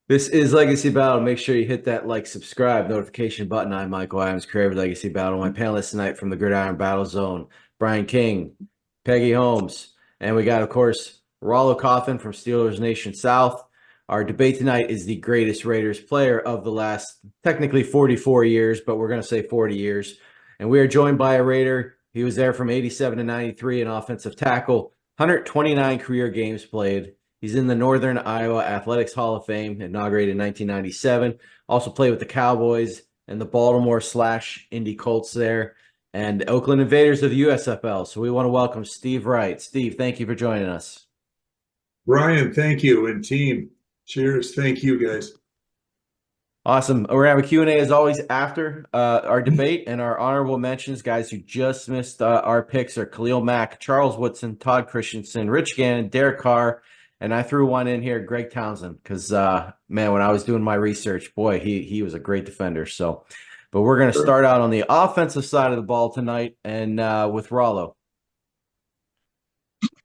This is Legacy Battle. Make sure you hit that like, subscribe, notification button. I'm Michael Adams, creator of Legacy Battle. My panelists tonight from the Gridiron Battle Zone, Brian King, Peggy Holmes, and we got, of course, Rollo Coffin from Steelers Nation South. Our debate tonight is the greatest Raiders player of the last, technically 44 years, but we're going to say 40 years. And we are joined by a Raider. He was there from 87 to 93, an offensive tackle, 129 career games played. He's in the Northern Iowa Athletics Hall of Fame, inaugurated in 1997. Also played with the Cowboys and the Baltimore/Indy Colts there, and the Oakland Invaders of the USFL. So we want to welcome Steve Wright. Steve, thank you for joining us. Ryan, thank you, and team. Cheers. Thank you, guys. Awesome. We're going to have a Q&A as always after our debate, and our honorable mentions, guys who just missed our picks are Khalil Mack, Charles Woodson, Todd Christensen, Rich Gannon, Derek Carr, and I threw one in here, Greg Townsend, because, man, when I was doing my research, boy, he was a great defender. So, but we're going to Sure. start out on the offensive side of the ball tonight, and with Rollo.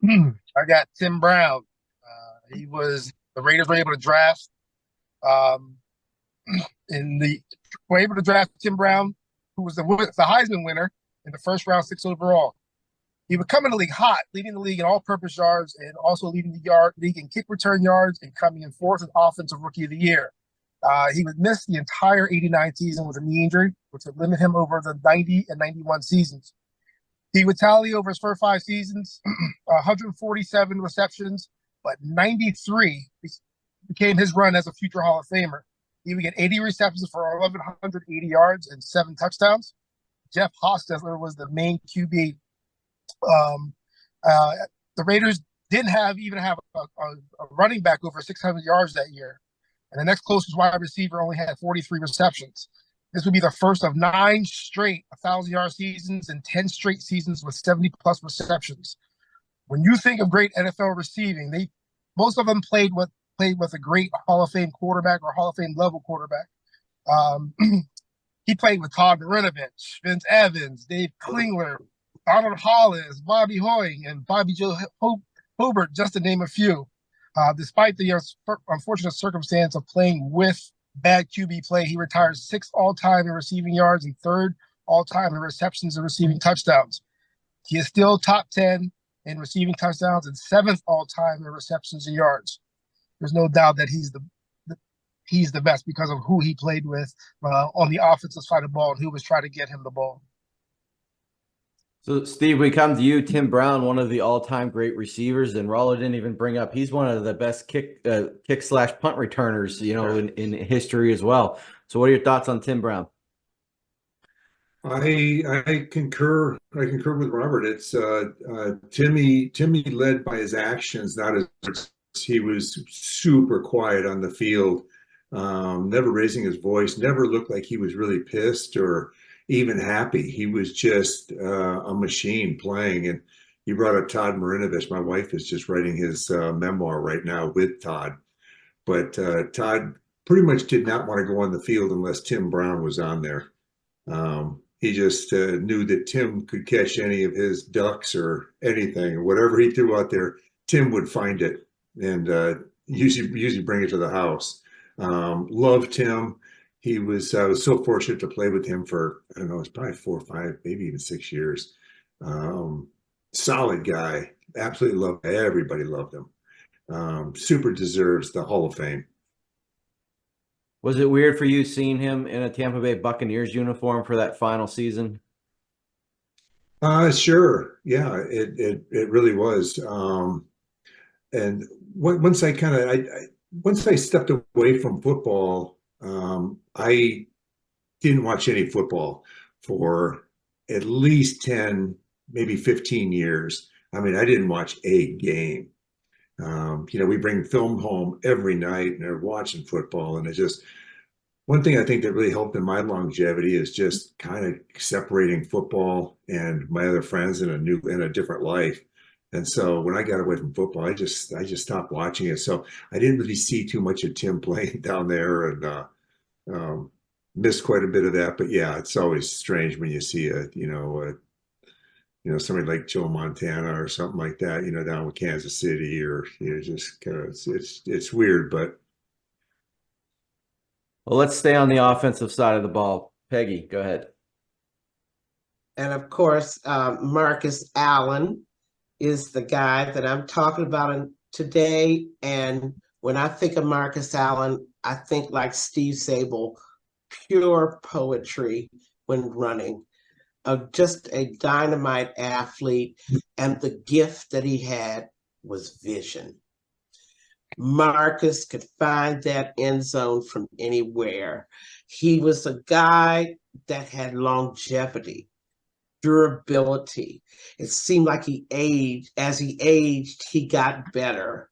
I got Tim Brown. The Raiders were able to draft um, were able to draft Tim Brown, who was the Heisman winner in the first round, 6 overall. He would come in the league hot, leading the league in all-purpose yards and also leading the league in kick return yards and coming in fourth in offensive rookie of the year. He would miss the entire 89 season with a knee injury, which would limit him over the 90 and 91 seasons. He would tally over his first 5 seasons, 147 receptions, but 93 became his run as a future Hall of Famer. He would get 80 receptions for 1,180 yards and 7 touchdowns. Jeff Hostetler was the main QB. The Raiders didn't even have a running back over 600 yards that year. And the next closest wide receiver only had 43 receptions. This would be the first of 9 straight 1,000-yard seasons and 10 straight seasons with 70-plus receptions. When you think of great NFL receiving, most of them played with a great Hall of Fame quarterback or Hall of Fame level quarterback. He played with Todd Marinovich, Vince Evans, Dave Klingler, Donald Hollis, Bobby Hoying, and Bobby Joe Hobart, just to name a few. Despite the unfortunate circumstance of playing with bad QB play, he retired 6th all-time in receiving yards and 3rd all-time in receptions and receiving touchdowns. He is still top 10 in receiving touchdowns and 7th all-time in receptions and yards. There's no doubt that he's the best because of who he played with on the offensive side of the ball and who was trying to get him the ball. So, Steve, we come to you. Tim Brown, one of the all-time great receivers, and Rollo didn't even bring up. He's one of the best kick/punt returners, in history as well. So, what are your thoughts on Tim Brown? I concur. I concur with Robert. It's Timmy led by his actions, not his words. He was super quiet on the field, never raising his voice, never looked like he was really pissed or even happy. He was just a machine playing. And you brought up Todd Marinovich. My wife is just writing his memoir right now with Todd. But Todd pretty much did not want to go on the field unless Tim Brown was on there. He just knew that Tim could catch any of his ducks or anything, or whatever he threw out there, Tim would find it and usually bring it to the house. Loved Tim. I was so fortunate to play with him for, I don't know, it's probably 4 or 5, maybe even 6 years. Solid guy. Absolutely loved. Everybody loved him. Super deserves the Hall of Fame. Was it weird for you seeing him in a Tampa Bay Buccaneers uniform for that final season? Sure. Yeah, it really was. And once I stepped away from football, I didn't watch any football for at least 10, maybe 15 years. I mean, I didn't watch a game. We bring film home every night and they're watching football. And it's just one thing I think that really helped in my longevity is just kind of separating football and my other friends in a different life. And so when I got away from football, I just stopped watching it. So I didn't really see too much of Tim playing down there and missed quite a bit of that. But yeah, it's always strange when you see somebody like Joe Montana or something like that, down with Kansas City, or just kind of it's weird, but Well, let's stay on the offensive side of the ball. Peggy, go ahead. And of course, Marcus Allen is the guy that I'm talking about today. And when I think of Marcus Allen, I think like Steve Sable, pure poetry when running. Just a dynamite athlete, and the gift that he had was vision. Marcus could find that end zone from anywhere. He was a guy that had longevity, durability. It seemed like he aged. As he aged, he got better.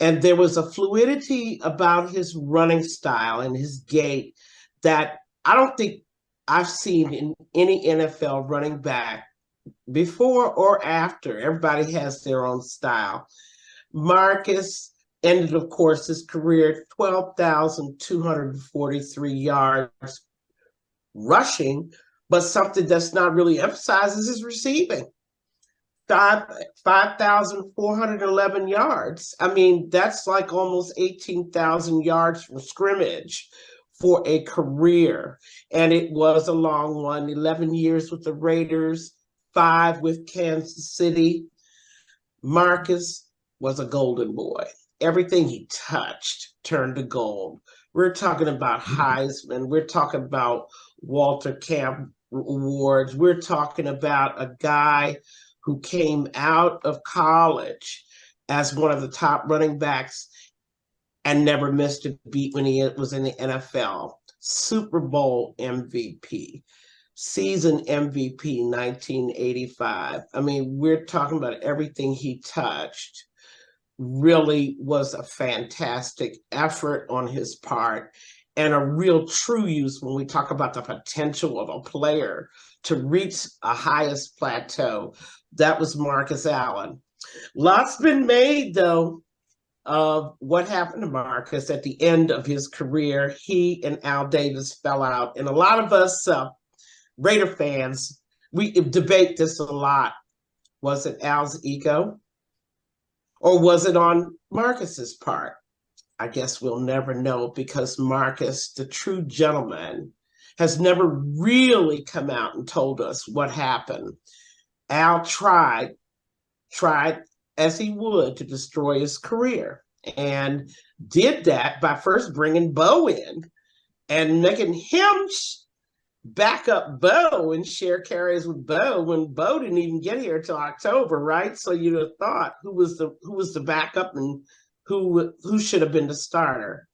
And there was a fluidity about his running style and his gait that I don't think I've seen in any NFL running back before or after. Everybody has their own style. Marcus ended, of course, his career 12,243 yards rushing, but something that's not really emphasized is his receiving. 5,411 yards. I mean, that's like almost 18,000 yards from scrimmage for a career. And it was a long one, 11 years with the Raiders, 5 with Kansas City. Marcus was a golden boy. Everything he touched turned to gold. We're talking about Heisman. We're talking about Walter Camp Awards. We're talking about a guy who came out of college as one of the top running backs and never missed a beat when he was in the NFL. Super Bowl MVP, season MVP 1985. I mean, we're talking about everything he touched. Really was a fantastic effort on his part and a real true use when we talk about the potential of a player to reach a highest plateau. That was Marcus Allen. Lots been made, though, of what happened to Marcus at the end of his career. He and Al Davis fell out. And a lot of us Raider fans, we debate this a lot. Was it Al's ego? Or was it on Marcus's part? I guess we'll never know, because Marcus, the true gentleman, has never really come out and told us what happened. Al tried as he would to destroy his career, and did that by first bringing Bo in and making him back up Bo and share carries with Bo when Bo didn't even get here till October, right? So you'd have thought who was the backup and who should have been the starter.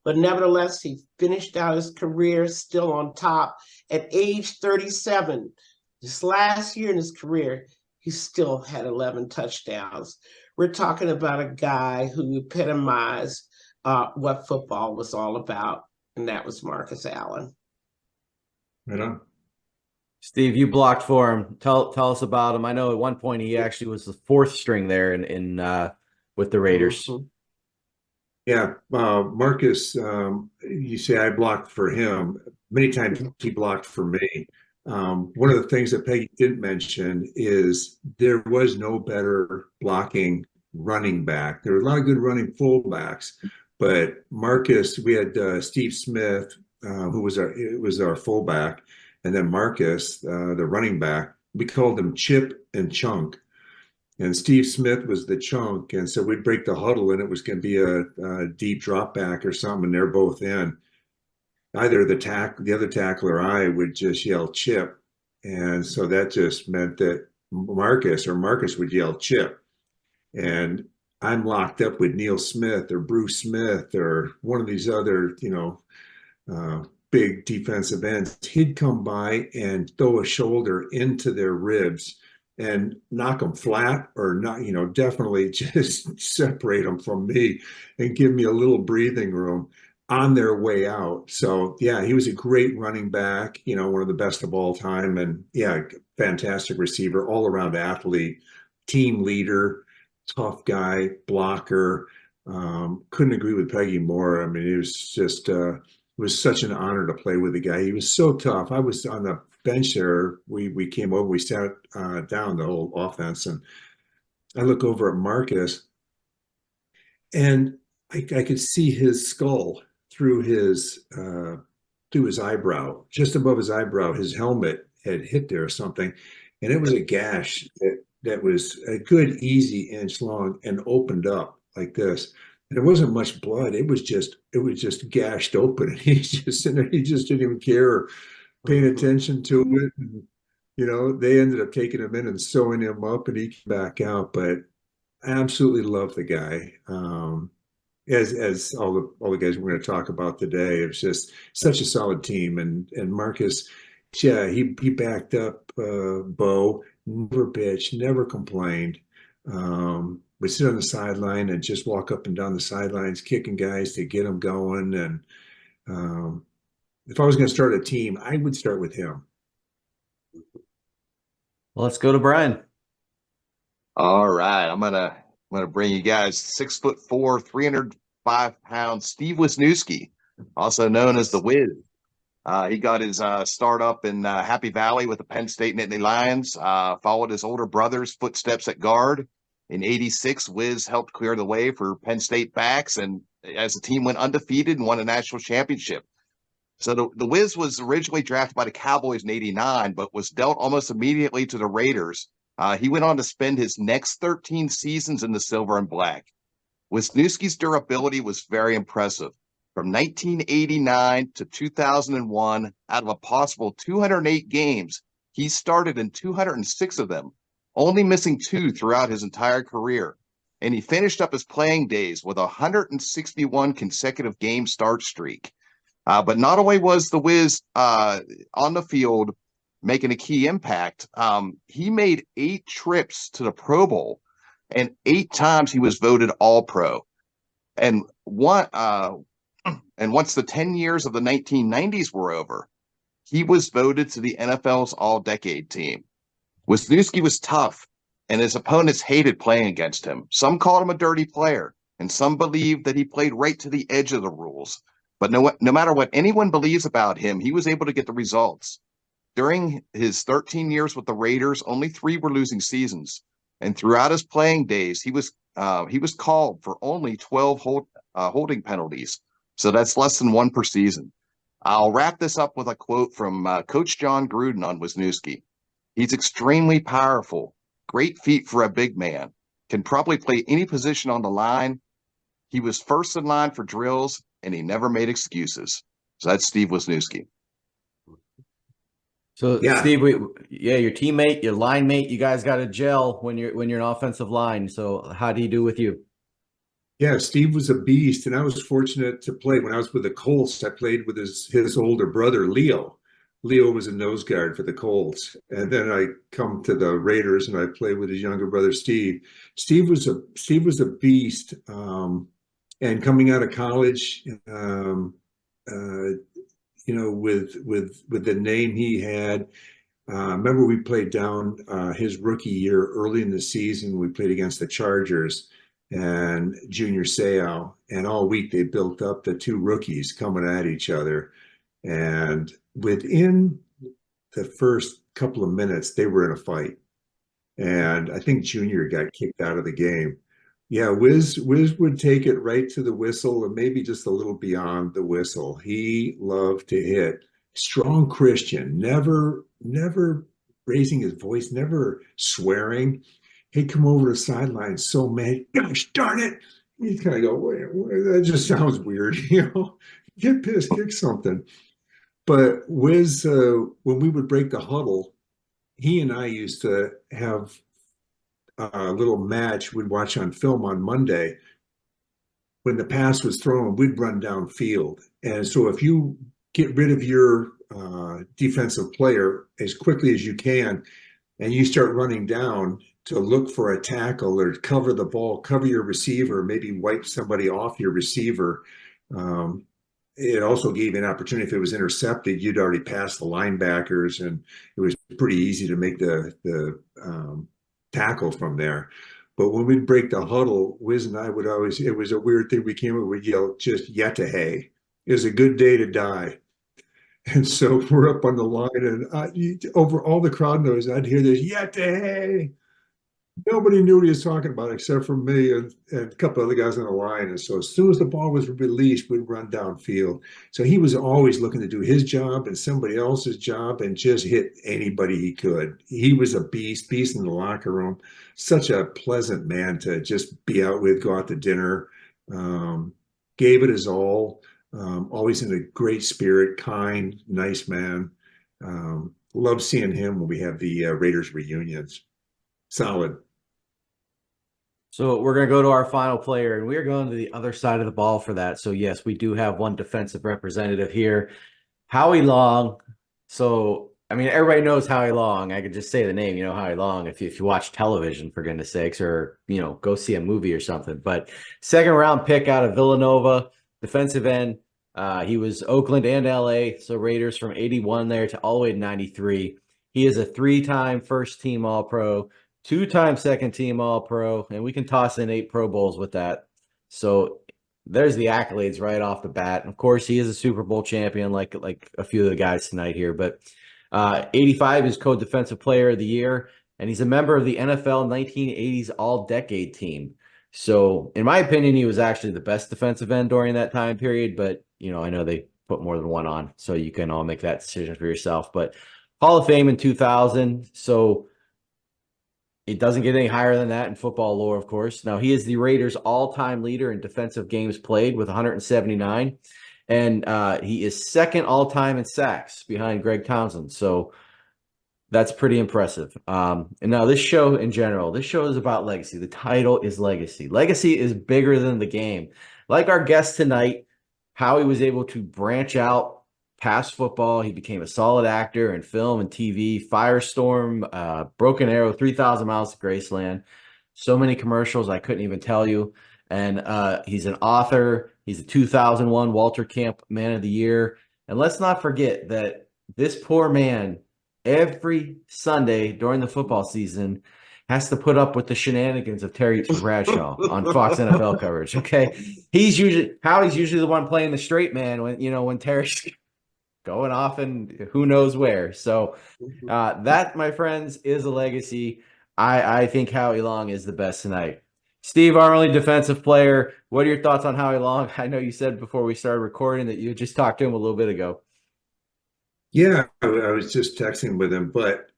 But nevertheless, he finished out his career still on top at age 37. This last year in his career, he still had 11 touchdowns. We're talking about a guy who epitomized what football was all about, and that was Marcus Allen. Right on. Steve, you blocked for him. Tell us about him. I know at one point he actually was the 4th string there in with the Raiders. Mm-hmm. Yeah, Marcus, you say I blocked for him. Many times he blocked for me. One of the things that Peggy didn't mention is there was no better blocking running back. There were a lot of good running fullbacks, but Marcus, we had Steve Smith, who was our fullback, and then Marcus, the running back. We called him Chip and Chunk. And Steve Smith was the chunk. And so we'd break the huddle, and it was going to be a deep drop back or something, and they're both in. Either the other tackler or I would just yell Chip. And so that just meant that Marcus would yell Chip. And I'm locked up with Neil Smith or Bruce Smith or one of these other, big defensive ends. He'd come by and throw a shoulder into their ribs and knock them flat, or not, definitely just separate them from me and give me a little breathing room on their way out. So yeah, he was a great running back, one of the best of all time. And yeah, fantastic receiver, all around athlete, team leader, tough guy, blocker. Couldn't agree with Peggy more. I mean, it was just, it was such an honor to play with the guy. He was so tough. I was on the bench there. We came over, we sat down, the whole offense, and I look over at Marcus, and I could see his skull through his eyebrow, just above his eyebrow. His helmet had hit there or something, and it was a gash that was a good easy inch long and opened up like this. And it wasn't much blood. It was just gashed open. And he's just sitting there. He just didn't even care or paying attention to it. And, they ended up taking him in and sewing him up, and he came back out. But I absolutely love the guy. As all the guys we're going to talk about today, it was just such a solid team. And Marcus, yeah, he backed up Bo, never bitched, never complained. Would sit on the sideline and just walk up and down the sidelines, kicking guys to get them going. And if I was going to start a team, I would start with him. Well, let's go to Brian. All right, I'm gonna bring you guys 6'4", 305 pounds, Steve Wisniewski, also known as the Wiz. He got his start up in Happy Valley with the Penn State Nittany Lions. Followed his older brother's footsteps at guard. In '86, Wiz helped clear the way for Penn State backs, and as the team went undefeated and won a national championship. So the Wiz was originally drafted by the Cowboys in '89, but was dealt almost immediately to the Raiders. He went on to spend his next 13 seasons in the silver and black. Wisniewski's durability was very impressive. From 1989 to 2001, out of a possible 208 games, he started in 206 of them, only missing 2 throughout his entire career. And he finished up his playing days with a 161 consecutive game start streak. But not only was the Wiz on the field making a key impact, he made 8 trips to the Pro Bowl, and 8 times he was voted All-Pro. And once the 10 years of the 1990s were over, he was voted to the NFL's All-Decade team. Wisniewski was tough, and his opponents hated playing against him. Some called him a dirty player, and some believed that he played right to the edge of the rules. But no matter what anyone believes about him, he was able to get the results. During his 13 years with the Raiders, only 3 were losing seasons. And throughout his playing days, he was called for only 12 holding penalties. So that's less than 1 per season. I'll wrap this up with a quote from Coach John Gruden on Wisniewski. He's extremely powerful, great feet for a big man, can probably play any position on the line. He was first in line for drills, and he never made excuses. So that's Steve Wisniewski. So yeah. Steve, your teammate, your line mate, you guys got to gel when you're an offensive line. So how do you do with you? Yeah, Steve was a beast, and I was fortunate to play. When I was with the Colts, I played with his older brother, Leo. Leo was a nose guard for the Colts. And then I come to the Raiders, and I played with his younger brother, Steve. Steve was a beast. And coming out of college, with the name he had, remember we played down his rookie year early in the season. We played against the Chargers and Junior Seau, and all week they built up the 2 rookies coming at each other. And within the first couple of minutes, they were in a fight. And I think Junior got kicked out of the game. Yeah, Wiz would take it right to the whistle, and maybe just a little beyond the whistle. He loved to hit. Strong Christian, never raising his voice, never swearing. He'd come over the sideline so mad, gosh darn it. He'd kind of go, wait, that just sounds weird, Get pissed, kick something. But Wiz, when we would break the huddle, he and I used to have a little match we'd watch on film on Monday. When the pass was thrown, we'd run downfield. And so if you get rid of your defensive player as quickly as you can, and you start running down to look for a tackle or cover the ball, cover your receiver, maybe wipe somebody off your receiver. It also gave you an opportunity. If it was intercepted, you'd already passed the linebackers, and it was pretty easy to make the tackle from there. But when we'd break the huddle, Wiz and I would always, it was a weird thing. We came up, we'd yell, just yetahay. It was a good day to die. And so we're up on the line, and over all the crowd noise, I'd hear this yetahay. Nobody knew what he was talking about except for me and a couple other guys on the line. And so as soon as the ball was released, we'd run downfield. So he was always looking to do his job and somebody else's job and just hit anybody he could. He was a beast in the locker room. Such a pleasant man to just be out with, go out to dinner. Gave it his all. Always in a great spirit, kind, nice man. Love seeing him when we have the Raiders reunions. Solid. So we're going to go to our final player, and we are going to the other side of the ball for that. So yes, we do have one defensive representative here, Howie Long. So, I mean, everybody knows Howie Long. I could just say the name, Howie Long, if you watch television, for goodness sakes, or, go see a movie or something. But second round pick out of Villanova, defensive end. He was Oakland and LA, so Raiders from 81 there to all the way to 93. He is a 3-time first team All-Pro, 2-time second team All-Pro, and we can toss in 8 Pro Bowls with that. So there's the accolades right off the bat. And of course, he is a Super Bowl champion, like a few of the guys tonight here. But 85 is co-defensive player of the year, and he's a member of the NFL 1980s All-Decade team. So in my opinion, he was actually the best defensive end during that time period. But, I know they put more than one on, so you can all make that decision for yourself. But Hall of Fame in 2000. So it doesn't get any higher than that in football lore, of course. Now, he is the Raiders' all-time leader in defensive games played with 179. And he is second all-time in sacks behind Greg Townsend. So that's pretty impressive. And now this show in general, this show is about legacy. The title is Legacy. Legacy is bigger than the game. Like our guest tonight, Howie was able to branch out past football. He became a solid actor in film and TV, Firestorm, Broken Arrow, 3,000 Miles to Graceland. So many commercials, I couldn't even tell you. And he's an author. He's a 2001 Walter Camp Man of the Year. And let's not forget that this poor man, every Sunday during the football season, has to put up with the shenanigans of Terry Bradshaw on Fox NFL coverage. Okay. Howie's usually the one playing the straight man when Terry's going off and who knows where. So that, my friends, is a legacy. I think Howie Long is the best tonight. Steve, our only defensive player, what are your thoughts on Howie Long? I know you said before we started recording that you just talked to him a little bit ago. Yeah, I was just texting with him, but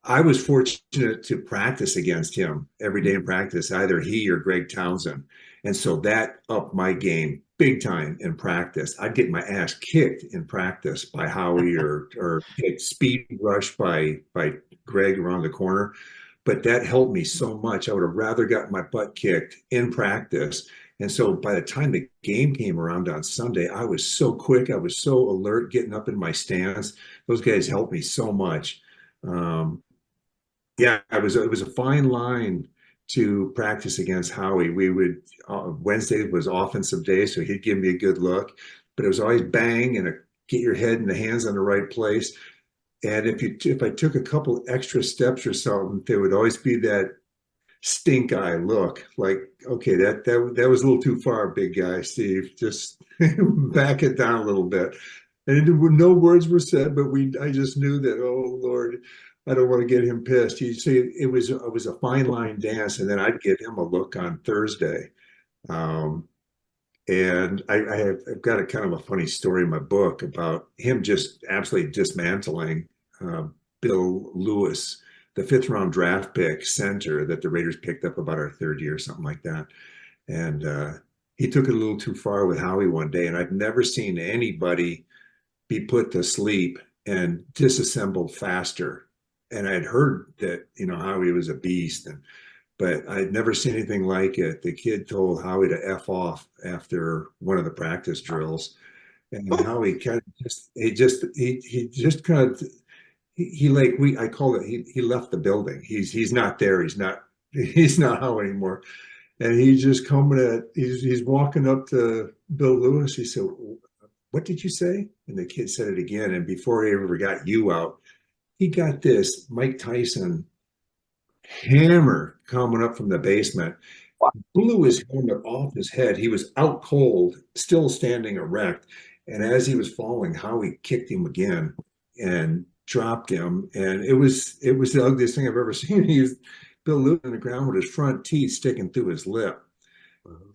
I was fortunate to practice against him every day in practice, either he or Greg Townsend. And so that upped my game big time in practice. I'd get my ass kicked in practice by Howie or get speed rushed by Greg around the corner. But that helped me so much. I would have rather gotten my butt kicked in practice. And so by the time the game came around on Sunday, I was so quick. I was so alert getting up in my stance. Those guys helped me so much. Yeah, it was a fine line to practice against Howie. We would Wednesday was offensive day, so he'd give me a good look, but it was always bang and get your head and the hands on the right place. And if I took a couple extra steps or something, there would always be that stink eye look, like, okay, that was a little too far, big guy, Steve. Just back it down a little bit. And no words were said, but I just knew that, oh Lord, I don't want to get him pissed. You see, it was a fine line dance, and then I'd give him a look on Thursday. And I've got a kind of a funny story in my book about him just absolutely dismantling Bill Lewis, the 5th round draft pick center that the Raiders picked up about our 3rd year, something like that. And he took it a little too far with Howie one day, and I've never seen anybody be put to sleep and disassembled faster. And I'd heard that, Howie was a beast, but I'd never seen anything like it. The kid told Howie to F off after one of the practice drills. And Howie kind of I call it, he left the building. He's not there. He's not Howie anymore. And he's walking up to Bill Lewis. He said, "What did you say?" And the kid said it again. And before he ever got you out, he got this Mike Tyson hammer coming up from the basement, blew his helmet off his head. He was out cold, still standing erect. And as he was falling, Howie kicked him again. And dropped him, and it was the ugliest thing I've ever seen. Bill Lewis on the ground with his front teeth sticking through his lip,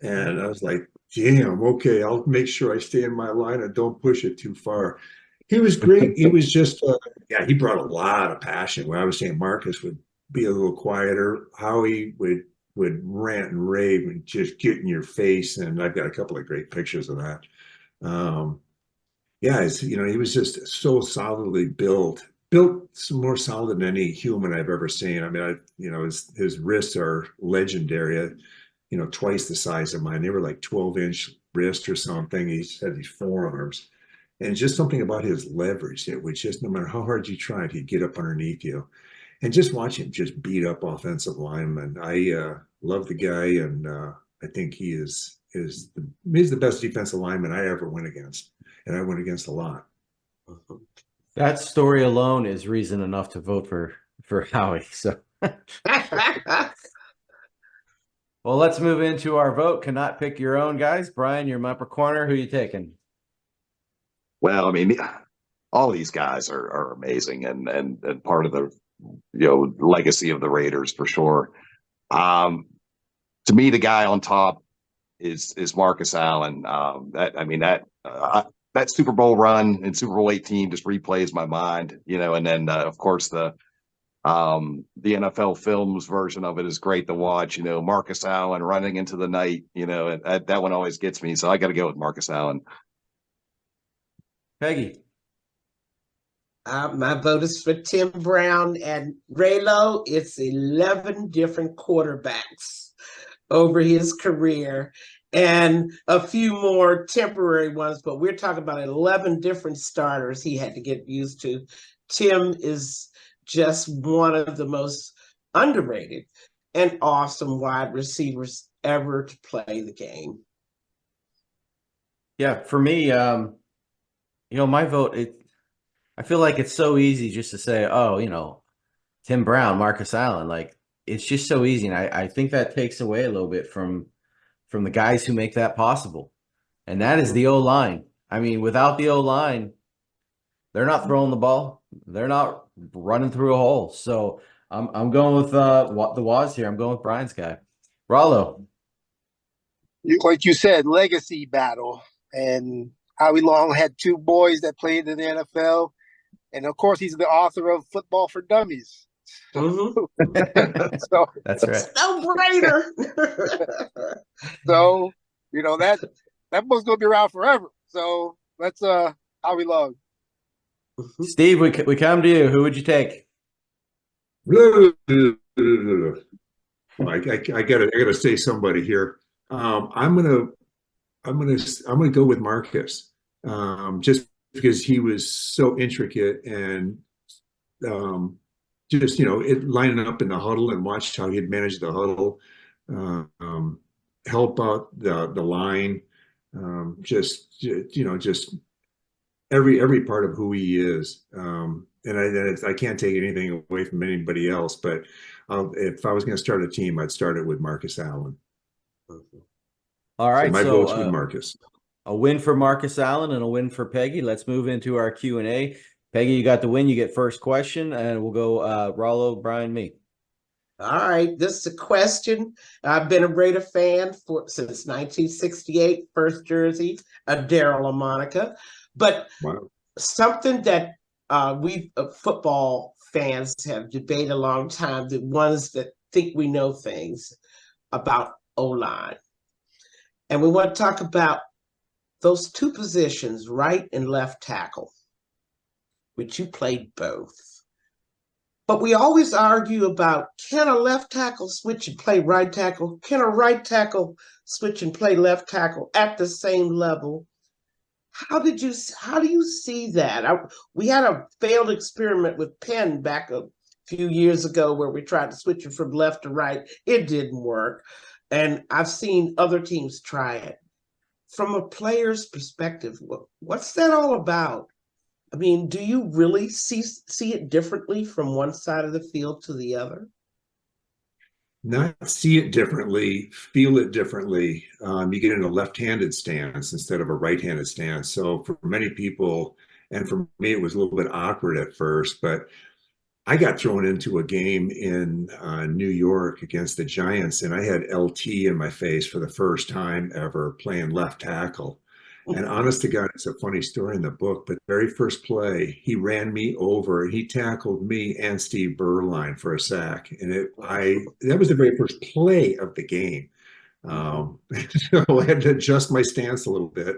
and I was like, "Damn, okay, I'll make sure I stay in my line and don't push it too far." He was great. He was just, yeah, he brought a lot of passion. When I was saying Marcus would be a little quieter, Howie would rant and rave and just get in your face. And I've got a couple of great pictures of that. Yeah, he was just so solidly built more solid than any human I've ever seen. I mean, his wrists are legendary. Twice the size of mine. They were like 12-inch wrist or something. He had these forearms. And just something about his leverage that would just, no matter how hard you tried, he'd get up underneath you. And just watch him just beat up offensive linemen. I love the guy, and I think he's the best defensive lineman I ever went against. And I went against a lot. That story alone is reason enough to vote for Howie. So, well, let's move into our vote. Cannot pick your own, guys. Brian, you're in my upper corner. Who are you taking? Well, I mean, all these guys are amazing and part of the legacy of the Raiders for sure. To me, the guy on top is Marcus Allen. That Super Bowl run in Super Bowl 18 just replays my mind, and then of course the NFL Films version of it is great to watch. Marcus Allen running into the night. That one always gets me. So I got to go with Marcus Allen. Peggy. My vote is for Tim Brown, and Raylo. It's 11 different quarterbacks over his career and a few more temporary ones, but we're talking about 11 different starters he had to get used to. Tim is just one of the most underrated and awesome wide receivers ever to play the game. Yeah, for me, my vote, I feel like it's so easy just to say, oh, Tim Brown, Marcus Allen. Like, it's just so easy. And I think that takes away a little bit from the guys who make that possible. And that is the O-line. I mean, without the O-line, they're not throwing the ball. They're not running through a hole. So I'm going with the Waz here. I'm going with Brian's guy. Rollo. Like you said, legacy battle. And Howie Long had two boys that played in the NFL. And of course, he's the author of Football for Dummies. Mm-hmm. So That's right. No-brainer. So, that book's gonna be around forever. So that's Howie Long. Steve, we come to you. Who would you take? I gotta say somebody here. I'm gonna go with Marcus, just because he was so intricate and just lining up in the huddle and watch how he'd manage the huddle, help out the line, just every part of who he is. And I can't take anything away from anybody else, but if I was going to start a team, I'd start it with Marcus Allen. All right, so my vote's with Marcus. A win for Marcus Allen and a win for Peggy. Let's move into our Q&A. Peggy, you got the win. You get first question, and we'll go Rollo, Brian, me. All right, this is a question. I've been a Raider fan since 1968, first jersey, a Daryl LaMonica. But something that we football fans have debated a long time, the ones that think we know things about O-line. And we want to talk about those two positions, right and left tackle, which you played both. But we always argue about, can a left tackle switch and play right tackle? Can a right tackle switch and play left tackle at the same level? How do you see that? We had a failed experiment with Penn back a few years ago where we tried to switch it from left to right. It didn't work. And I've seen other teams try it. From a player's perspective, what's that all about? I mean, do you really see it differently from one side of the field to the other? Not see it differently, feel it differently. You get in a left-handed stance instead of a right-handed stance. So for many people, And for me, it was a little bit awkward at first, but I got thrown into a game in New York against the Giants, and I had LT in my face for the first time ever playing left tackle. And honest to God, it's a funny story in the book, but the very first play, he ran me over and he tackled me and Steve Berline for a sack. And that was the very first play of the game. So I had to adjust my stance a little bit,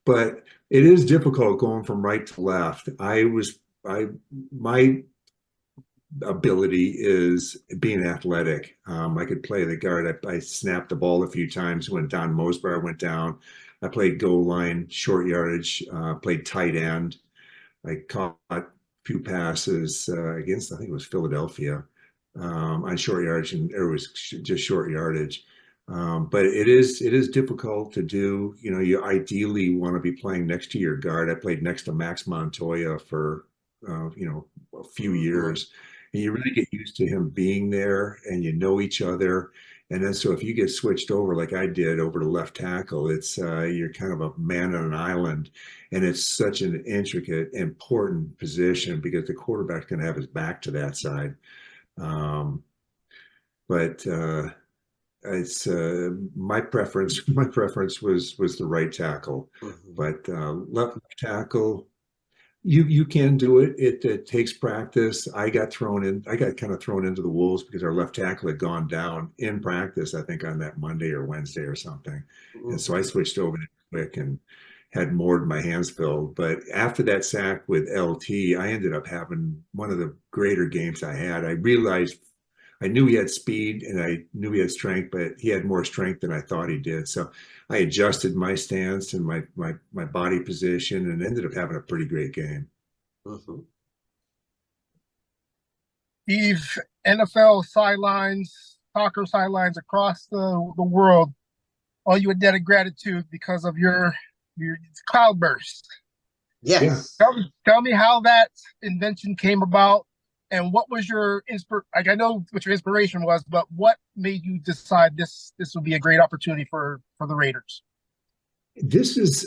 but it is difficult going from right to left. My ability is being athletic. I could play the guard. I snapped the ball a few times when Don Mosbar went down. I played goal line, short yardage, played tight end. I caught a few passes against, I think it was Philadelphia, on short yardage, and it was just short yardage. But it is difficult to do. You know, you ideally want to be playing next to your guard. I played next to Max Montoya for a few years, and you really get used to him being there, and you know each other. And then so if you get switched over like I did over to left tackle, it's you're kind of a man on an island, and it's such an intricate, important position because the quarterback's going to have his back to that side. But it's my preference. My preference was the right tackle, but left tackle. You can do it. It takes practice. I got kind of thrown into the wolves because our left tackle had gone down in practice, I think on that Monday or Wednesday or something. And so I switched over quick and had more than my hands filled. But after that sack with LT, I ended up having one of the greater games I had. I realized I knew he had speed and I knew he had strength, but he had more strength than I thought he did. So I adjusted my stance and my body position and ended up having a pretty great game. Steve, NFL sidelines, soccer sidelines across the world, all you a debt of gratitude because of your cloudburst. Yes. Tell me how that invention came about. And what was your I know what your inspiration was, but what made you decide this would be a great opportunity for the Raiders? It's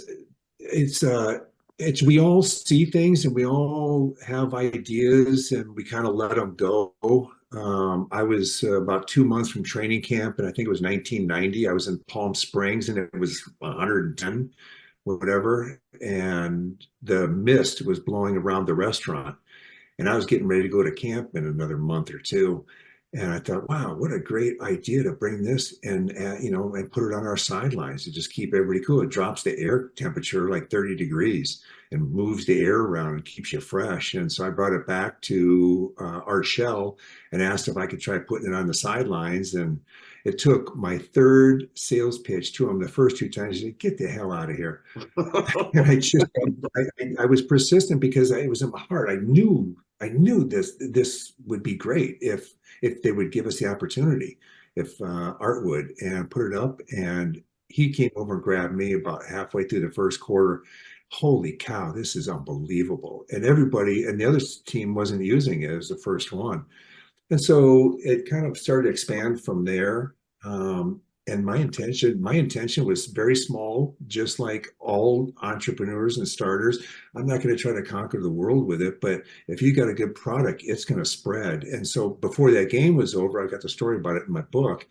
we all see things and we all have ideas and we kind of let them go. I was about 2 months from training camp, and I think it was 1990. I was in Palm Springs and it was 110, whatever, and the mist was blowing around the restaurant. And I was getting ready to go to camp in another month or two. And I thought, wow, what a great idea to bring this and put it on our sidelines to just keep everybody cool. It drops the air temperature like 30 degrees and moves the air around and keeps you fresh. And so I brought it back to Art Shell and asked if I could try putting it on the sidelines. And it took my third sales pitch to him. The first two times, he said, "Get the hell out of here." And I was persistent because it was in my heart. I knew this would be great if they would give us the opportunity, if Art would, and put it up. And he came over and grabbed me about halfway through the first quarter. Holy cow, this is unbelievable. And everybody, and the other team wasn't using it as the first one. And so it kind of started to expand from there. And my intention was very small, just like all entrepreneurs and starters. I'm not going to try to conquer the world with it, but if you got a good product, it's going to spread. And so before that game was over, I got the story about it in my book.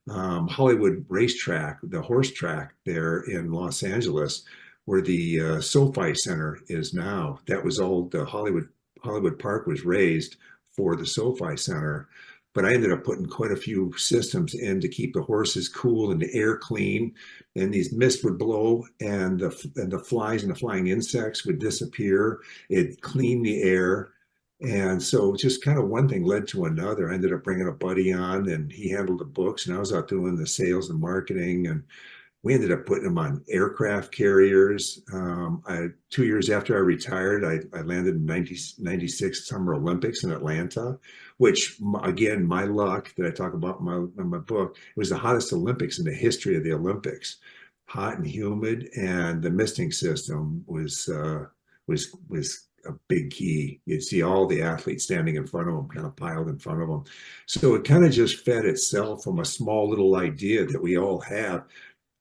Hollywood Racetrack, the horse track there in Los Angeles, where the SoFi Center is now. That was all the Hollywood Park was raised for the SoFi Center. But I ended up putting quite a few systems in to keep the horses cool and the air clean. And these mist would blow, and the flies and the flying insects would disappear. It cleaned the air. And so just kind of one thing led to another. I ended up bringing a buddy on, and he handled the books, and I was out doing the sales and marketing. And we ended up putting them on aircraft carriers. 2 years after I retired, I landed in 96 Summer Olympics in Atlanta, which, again, my luck that I talk about in my book, it was the hottest Olympics in the history of the Olympics. Hot and humid, and the misting system was a big key. You'd see all the athletes standing in front of them, kind of piled in front of them. So it kind of just fed itself from a small little idea that we all have.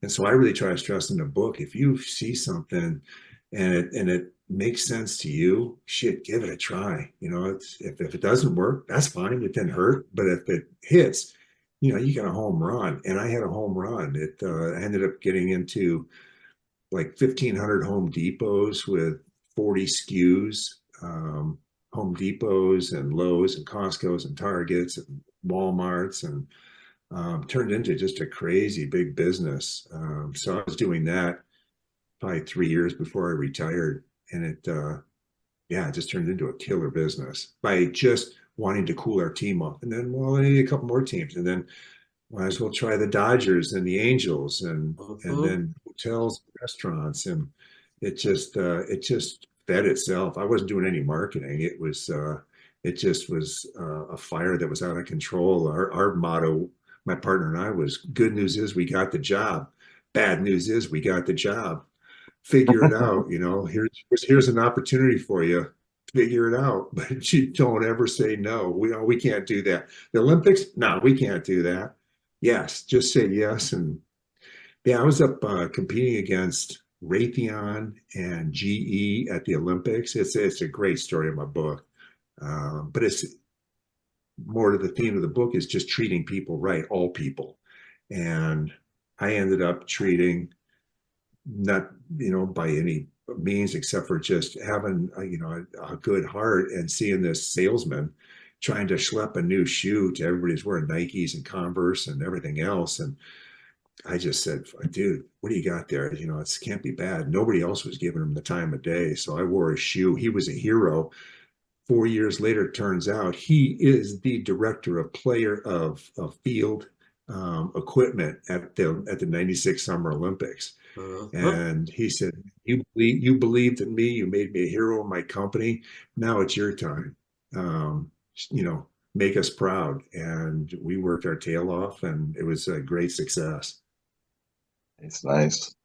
And so I really try to stress in the book, if you see something and makes sense to you, shit, give it a try. You know, if it doesn't work, that's fine. It didn't hurt. But if it hits, you know, you got a home run. And I had a home run. I ended up getting into like 1,500 Home Depots with 40 SKUs, Home Depots and Lowe's and Costco's and Targets and Walmarts, and turned into just a crazy big business. So I was doing that probably 3 years before I retired. And it just turned into a killer business by just wanting to cool our team off. And then, well, I need a couple more teams. And then might as well try the Dodgers and the Angels and then hotels, restaurants, and it just fed itself. I wasn't doing any marketing. It just was a fire that was out of control. Our motto, my partner and I, was good news is we got the job. Bad news is we got the job. Figure it out. You know, here's an opportunity for you. Figure it out, but you don't ever say no. We can't do that. The Olympics? No, we can't do that. Yes, just say yes. And yeah, I was up competing against Raytheon and GE at the Olympics. It's a great story in my book, but it's more to the theme of the book is just treating people right, all people. And I ended up treating, not by any means except for just having a good heart, and seeing this salesman trying to schlep a new shoe to everybody's wearing Nikes and Converse and everything else. And I just said, dude, what do you got there? It can't be bad. Nobody else was giving him the time of day. So I wore his shoe. He was a hero. 4 years later, it turns out he is the director of field equipment at the 96 Summer Olympics. And he said, you believed in me. You made me a hero of my company. Now it's your time. Make us proud. And we worked our tail off, and it was a great success. It's nice.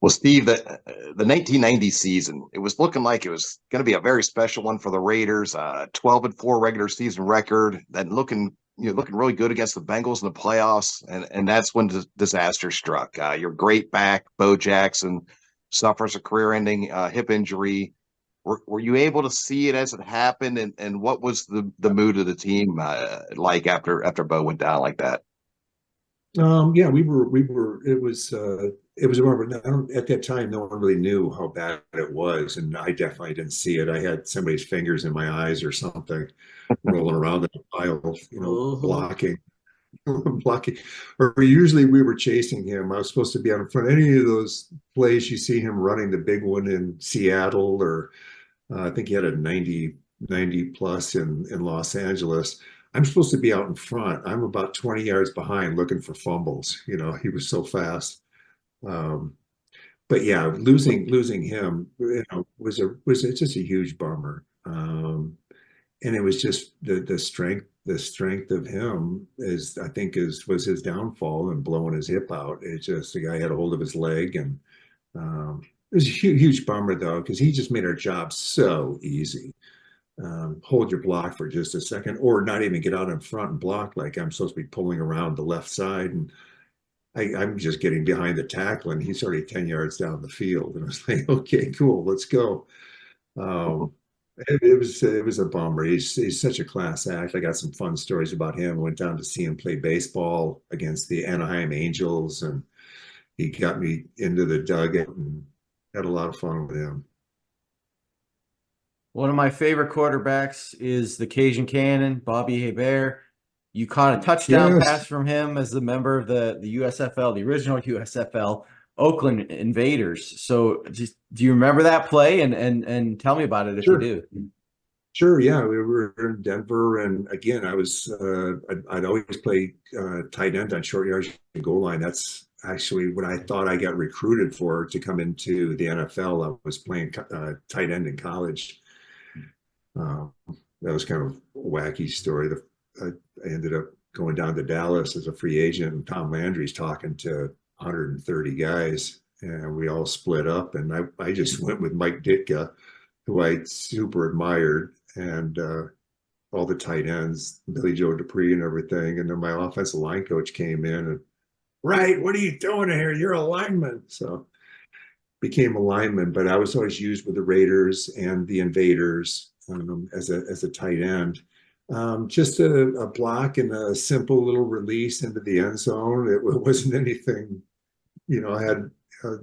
Well, Steve, the 1990 season, it was looking like it was going to be a very special one for the Raiders. 12-4 regular season record, then looking really good against the Bengals in the playoffs, and that's when disaster struck. Your great back, Bo Jackson, suffers a career-ending hip injury. Were you able to see it as it happened, and what was the mood of the team like after Bo went down like that? Yeah, we were. It was at that time, no one really knew how bad it was, and I definitely didn't see it. I had somebody's fingers in my eyes or something, rolling around in a pile, blocking. Or usually we were chasing him. I was supposed to be out in front. Any of those plays you see him running, the big one in Seattle, or I think he had a 90 plus in Los Angeles. I'm supposed to be out in front. I'm about 20 yards behind looking for fumbles. He was so fast. But yeah, losing him, was just a huge bummer. And it was just the strength of him was his downfall, and blowing his hip out. It's just the guy had a hold of his leg, and it was a huge bummer though, because he just made our job so easy. Hold your block for just a second, or not even get out in front and block, like I'm supposed to be pulling around the left side, and I'm just getting behind the tackle, and he's already 10 yards down the field. And I was like, okay, cool, let's go. It was a bummer. He's such a class act. I got some fun stories about him. I went down to see him play baseball against the Anaheim Angels, and he got me into the dugout and had a lot of fun with him. One of my favorite quarterbacks is the Cajun Cannon, Bobby Hebert. You caught a touchdown pass from him as a member of the USFL, the original USFL Oakland Invaders. So do you remember that play, and tell me about it if you do? Sure. Yeah. We were in Denver, and again, I'd always play tight end on short yards goal line. That's actually what I thought I got recruited for to come into the NFL. I was playing tight end in college. That was kind of a wacky story. I ended up going down to Dallas as a free agent, and Tom Landry's talking to 130 guys, and we all split up, and I just went with Mike Ditka, who I super admired, and all the tight ends, Billy Joe Dupree and everything. And then my offensive line coach came in and, Wright, what are you doing here? You're a lineman. So became a lineman, but I was always used with the Raiders and the Invaders as a tight end. Just a block and a simple little release into the end zone. It wasn't anything, I had a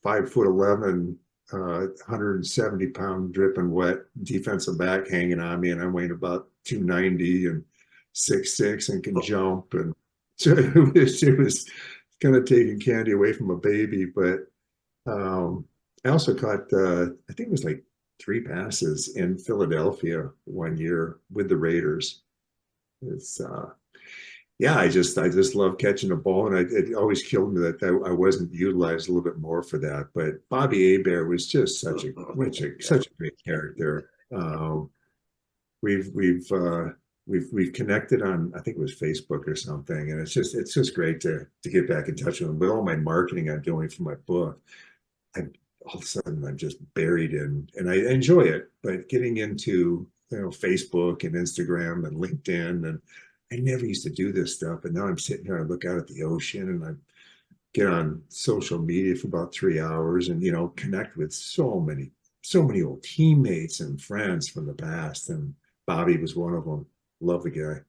5'11", 170-pound dripping wet defensive back hanging on me, and I'm weighing about 290 and 6'6" and can jump. And so it was kind of taking candy away from a baby. But I also caught, I think it was like 3 passes in Philadelphia one year with the Raiders. It's yeah, I just love catching a ball, and it always killed me that I wasn't utilized a little bit more for that. But Bobby Hebert was just such a great character. We've connected on, I think it was Facebook or something, and it's just great to get back in touch with him. But all my marketing I'm doing for my book, all of a sudden I'm just buried in, and I enjoy it. But getting into Facebook and Instagram and LinkedIn, and I never used to do this stuff, and now I'm sitting here, I look out at the ocean, and I get on social media for about 3 hours, and connect with so many old teammates and friends from the past, and Bobby was one of them. Love the guy.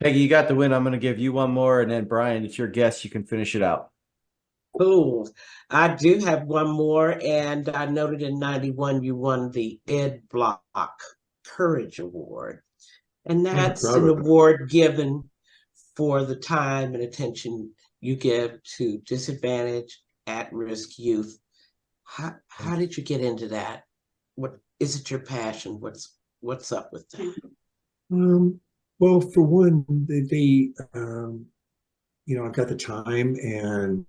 Peggy, you got the win. I'm going to give you one more, and then Brian, it's your guess. You can finish it out. Cool. I do have one more, and I noted in 91 you won the Ed Block Courage Award. And that's an award given for the time and attention you give to disadvantaged, at-risk youth. How did you get into that? What is it your passion? What's up with that? Well, for one, they I've got the time, and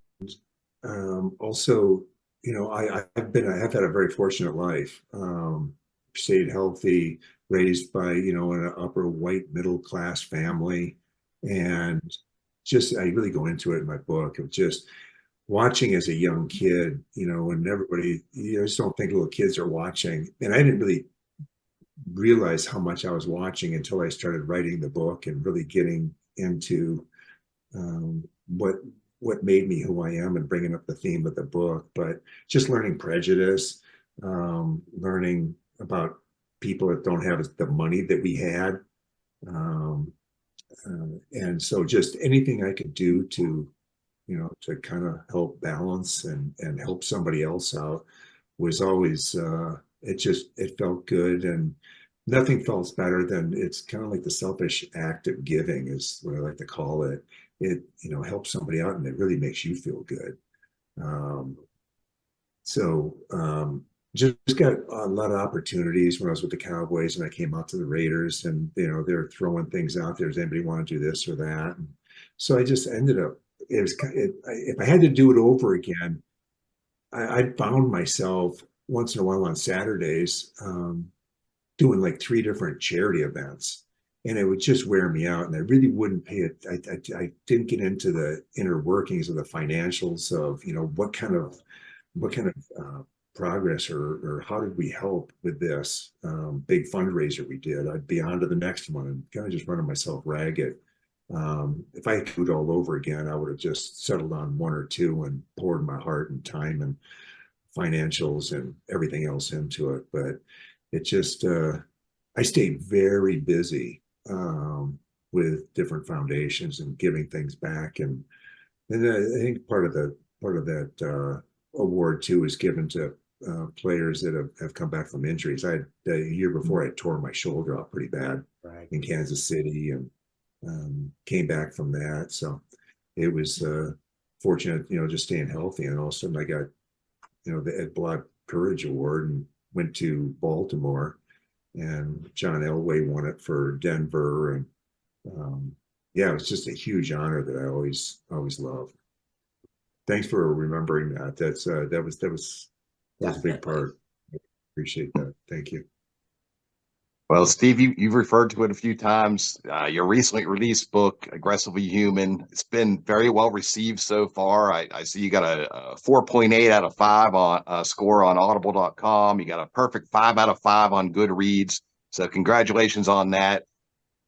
also, I've had a very fortunate life. Stayed healthy, raised by, an upper white middle class family. And just, I really go into it in my book of just watching as a young kid, when everybody, just don't think little kids are watching. And I didn't really realize how much I was watching until I started writing the book and really getting into what made me who I am, and bringing up the theme of the book. But just learning prejudice, learning about people that don't have the money that we had. And so just anything I could do to, to kind of help balance and help somebody else out was always, it felt good. And nothing felt better than, it's kind of like the selfish act of giving is what I like to call it. It, helps somebody out, and it really makes you feel good. Just got a lot of opportunities when I was with the Cowboys, and I came out to the Raiders, and they're throwing things out there. Does anybody want to do this or that? And so I just ended up. If I had to do it over again, I found myself once in a while on Saturdays doing like 3 different charity events, and it would just wear me out. And I really wouldn't pay it. I didn't get into the inner workings of the financials of what kind of progress or how did we help with this big fundraiser we did. I'd be on to the next one and kind of just running myself ragged. If I could do it all over again, I would have just settled on 1 or 2 and poured my heart and time and financials and everything else into it. But it just I stayed very busy with different foundations and giving things back, and I think part of that award too is given to players that have come back from injuries. A year before I tore my shoulder out pretty bad in Kansas City, and came back from that. So it was fortunate, just staying healthy. And all of a sudden I got, the Ed Block Courage Award, and went to Baltimore, and John Elway won it for Denver. And yeah, it was just a huge honor that I always loved. Thanks for remembering that. That was a big part. I appreciate that. Thank you. Well, Steve, you've referred to it a few times. Your recently released book, Aggressively Human, it's been very well received so far. I see you got a 4.8 out of 5 on score on audible.com. You got a perfect 5 out of 5 on Goodreads. So congratulations on that.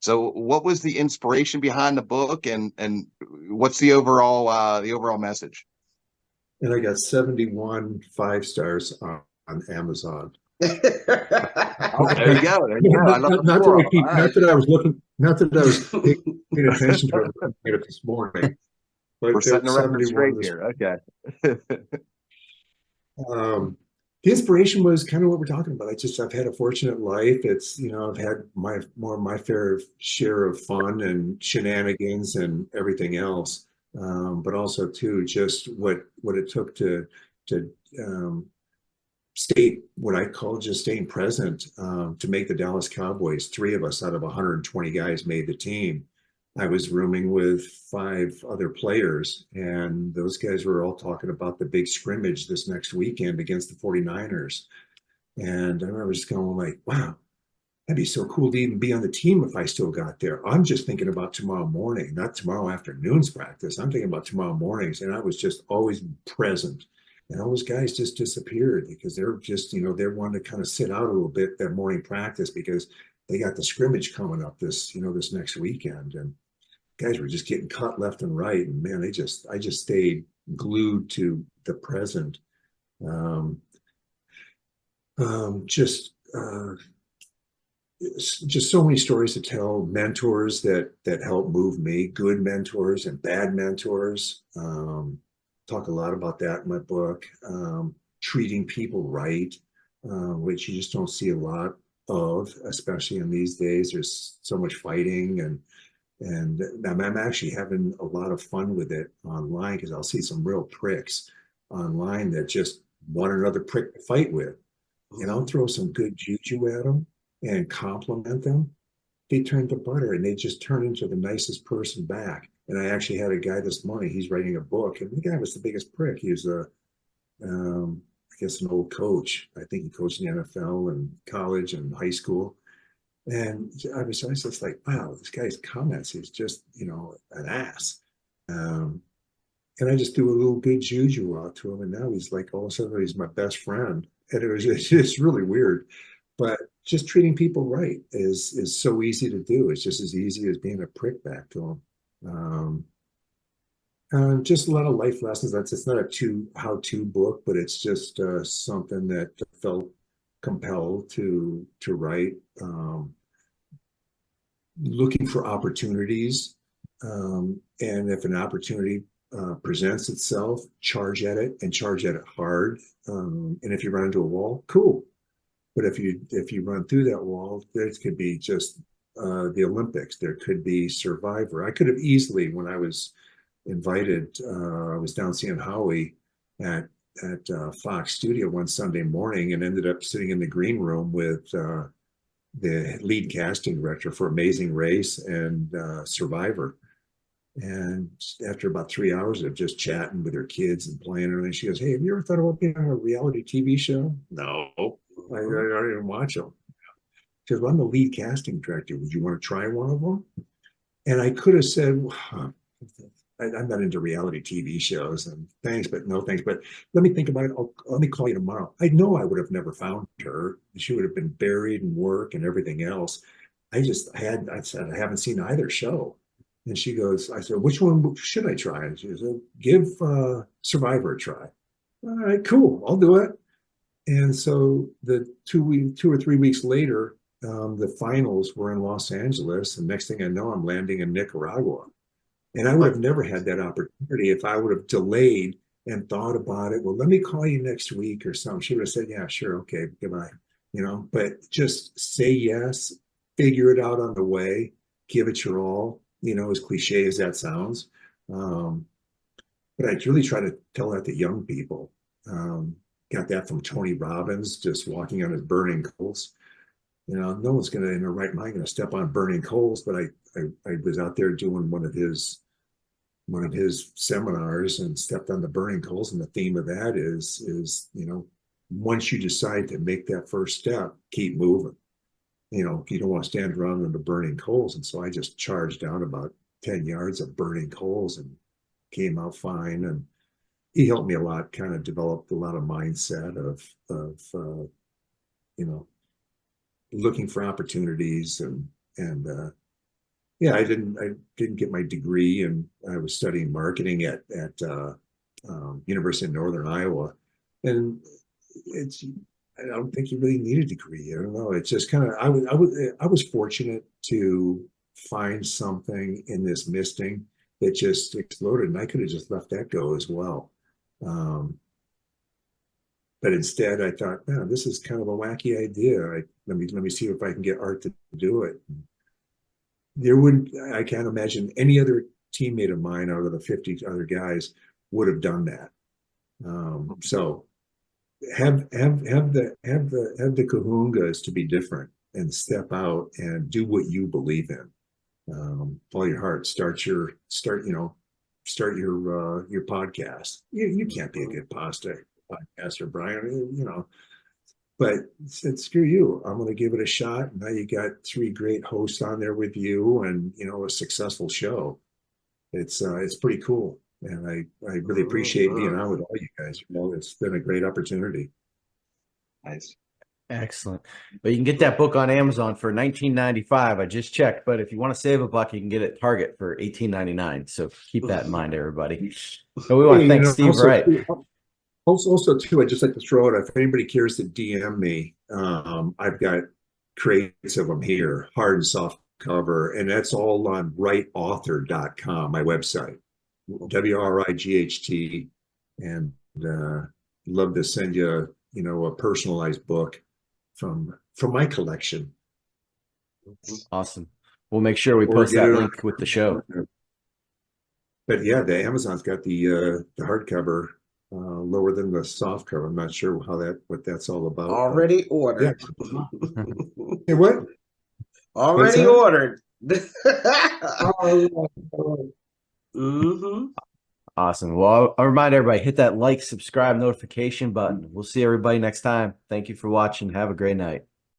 So what was the inspiration behind the book, and what's the overall message? and I got 71 5 stars on Amazon. Oh, there you go. There you go. I love the Not plural. that I keep, All right. not that I was looking, not that I was paying attention to it this morning, We're but setting the there's record 71 straight this. here. Okay. The inspiration was kind of what we're talking about. I've had a fortunate life. It's, I've had my fair share of fun and shenanigans and everything else. But also too, just what it took to stay, what I call just staying present, to make the Dallas Cowboys. 3 of us out of 120 guys made the team. I was rooming with 5 other players, and those guys were all talking about the big scrimmage this next weekend against the 49ers. And I remember just going like, wow, that'd be so cool to even be on the team if I still got there. I'm just thinking about tomorrow morning, not tomorrow afternoon's practice. I'm thinking about tomorrow mornings. And I was just always present. And all those guys just disappeared because they're just, they're wanting to kind of sit out a little bit that morning practice because they got the scrimmage coming up this next weekend. And guys were just getting cut left and right. And man, I just stayed glued to the present. Um, just, just so many stories to tell, mentors that help move me, good mentors and bad mentors. Talk a lot about that in my book. Treating people right, which you just don't see a lot of, especially in these days. There's so much fighting, and I'm actually having a lot of fun with it online because I'll see some real pricks online that just want another prick to fight with. And I'll throw some good juju at them and compliment them. They turn to butter and they just turn into the nicest person back. And I actually had a guy this morning, he's writing a book, and the guy was the biggest prick. He was I guess an old coach. I think he coached in the NFL and college and high school. And I was just like, wow, this guy's comments, he's just, an ass. And I just threw a little good juju out to him. And now he's like, all of a sudden, he's my best friend. And it's really weird. But just treating people right is so easy to do. It's just as easy as being a prick back to them. Just a lot of life lessons. It's not a how-to book, but it's just something that felt compelled to write. Looking for opportunities, and if an opportunity presents itself, charge at it and charge at it hard. And if you run into a wall, cool. But if you run through that wall, there could be just the Olympics. There could be Survivor. I could have easily, when I was invited, I was down seeing Howie at Fox Studio one Sunday morning and ended up sitting in the green room with the lead casting director for Amazing Race and Survivor. And after about 3 hours of just chatting with her kids and playing everything, she goes, "Hey, have you ever thought about being on a reality TV show?" No, I don't even watch them. She goes, "Well, I'm the lead casting director. Would you want to try one of them?" And I could have said, well, I'm not into reality TV shows, and thanks, but no thanks. But let me think about it. Let me call you tomorrow. I know I would have never found her. She would have been buried in work and everything else. I said, I haven't seen either show. And she goes, I said, which one should I try? And she said, give Survivor a try. All right, cool. I'll do it. And so the 2 or 3 weeks later, the finals were in Los Angeles. And next thing I know, I'm landing in Nicaragua. And I would have never had that opportunity if I would have delayed and thought about it. Well, let me call you next week or something. She would have said, yeah, sure. Okay, goodbye. But just say yes, figure it out on the way, give it your all, as cliche as that sounds. But I really try to tell that to young people. Got that from Tony Robbins, just walking on his burning coals. No one's going to, in their right mind, going to step on burning coals. But I was out there doing one of his seminars and stepped on the burning coals, and the theme of that is once you decide to make that first step, keep moving. You don't want to stand around on the burning coals. And so I just charged down about 10 yards of burning coals and came out fine. And he helped me a lot, kind of developed a lot of mindset of looking for opportunities and yeah, I didn't get my degree, and I was studying marketing at University of Northern Iowa, and it's. I don't think you really need a degree. I don't know. It's just kind of. I was fortunate to find something in this misting that just exploded, and I could have just let that go as well. But instead, I thought, no, this is kind of a wacky idea. Let me see if I can get Art to do it. I can't imagine any other teammate of mine out of the 50 other guys would have done that. So have the kahungas to be different and step out and do what you believe in. All your heart. Start your podcast. You can't be a good podcaster, Brian. But said, screw you. I'm going to give it a shot. Now you got 3 great hosts on there with you, and a successful show. It's pretty cool, and I really appreciate being on with all you guys. It's been a great opportunity. Nice. Excellent. But you can get that book on Amazon for $19.95. I just checked, but if you want to save a buck, you can get it at Target for $18.99. So keep that in mind, everybody. So we want to thank Steve Wright. Also, too, I'd just like to throw it. If anybody cares to DM me, I've got crates of them here, hard and soft cover, and that's all on wrightauthor.com, my website, WRIGHT, and love to send you, a personalized book from my collection. Awesome. We'll make sure we post that link with the show. But yeah, the Amazon's got the hardcover lower than the soft cover. I'm not sure what that's all about. Already ordered. Yeah. Hey, what? Already ordered. Awesome. Well, I'll remind everybody, hit that like, subscribe, notification button. We'll see everybody next time. Thank you for watching. Have a great night.